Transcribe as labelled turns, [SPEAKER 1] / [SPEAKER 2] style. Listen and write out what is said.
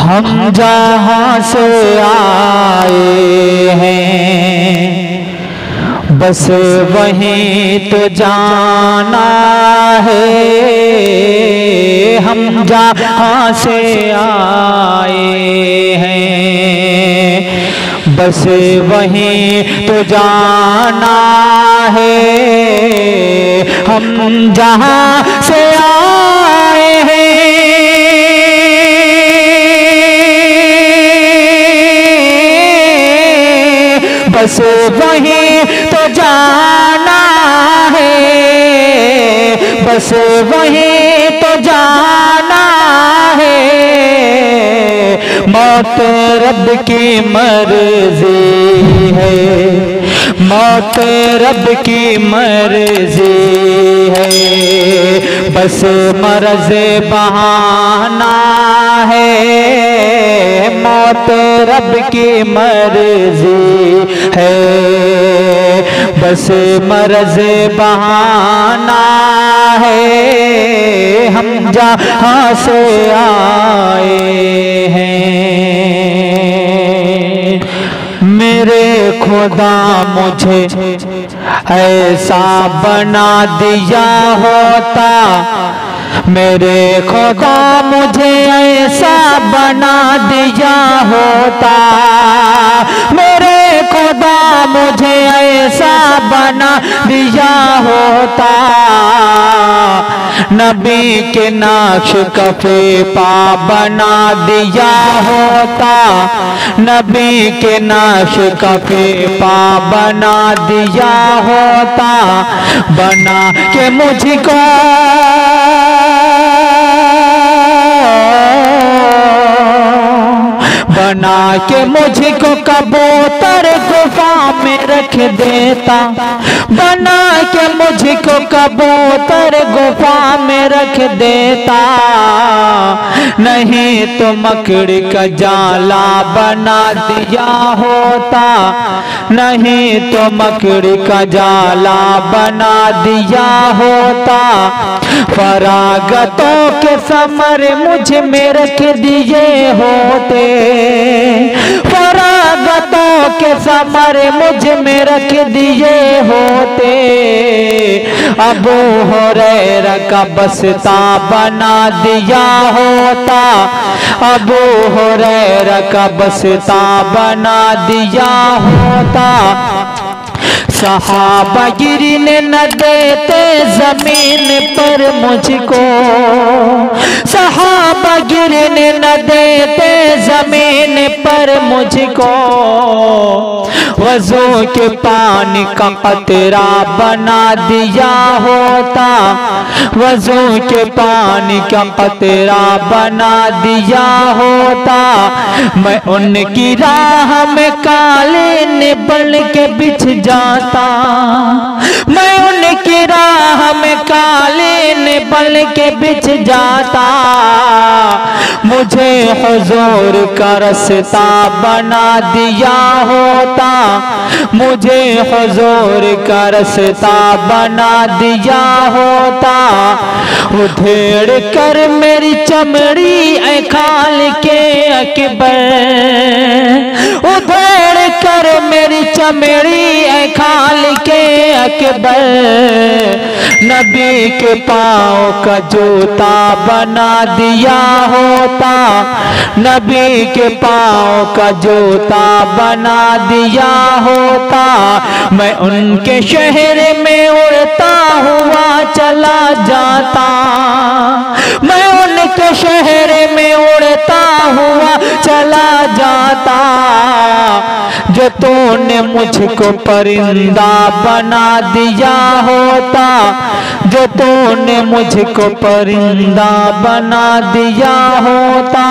[SPEAKER 1] हम जहाँ से आए हैं बस वहीं तो जाना है। हम जहाँ से आए हैं बस वहीं तो जाना है। हम जहाँ से आए हैं बस वहीं तो जाना है। बस वहीं तो जाना है। मौत रब की मर्जी है। मौत रब की मर्जी है। बस मर्ज बहाना है। मौत रब की मर्जी है। बस मर्ज बहाना है। हम जहाँ से आए हैं मेरे खुदा मुझे ऐसा बना दिया होता। मेरे खुदा मुझे ऐसा बना दिया होता। मेरे खुदा मुझे ऐसा बना दिया होता। नबी के नाश कफे पा बना दिया होता। नबी के नाश कफे पा बना दिया होता। बना के मुझको बना के मुझको कबूतर गुफा में रख देता। बना के मुझको कबूतर गुफा में रख देता। नहीं तो मकड़ी का जाला बना दिया होता। नहीं तो मकड़ी का जाला बना दिया होता। फरागतों के समर मुझ में रख दिए होते। फरागतों के समर मुझ में रख दिए होते। अबू हुरैरा का बस्ता बना दिया होता। अबू हुरैरा का बस्ता बना दिया होता। सहाबा गिरने न देते जमीन पर मुझको। सहाबा गिरने न देते जमीन पर मुझको। वज़ू के पानी का कतरा बना दिया होता। वज़ू के पानी का कतरा बना दिया होता। मैं उनकी राह में कालीन बन के बिछ जाता। मैं उनकी राह में कालीन बन के बिछ जाता। मुझे हुजूर का रास्ता बना दिया होता। मुझे हुजूर का रास्ता बना दिया होता। उधेड़ कर मेरी चमड़ी ऐ खाल के अकबर। उधेड़ कर मेरी चमड़ी ऐ खाल के अकबर। नबी के पाँव का जूता बना दिया होता। नबी के पाँव का जूता बना दिया होता। मैं उनके शहर में उड़ता हुआ चला जाता। मैं उनके शहर में उड़ता हुआ चला जाता। जो तूने मुझको परिंदा बना दिया होता। जो तूने मुझको परिंदा बना दिया होता।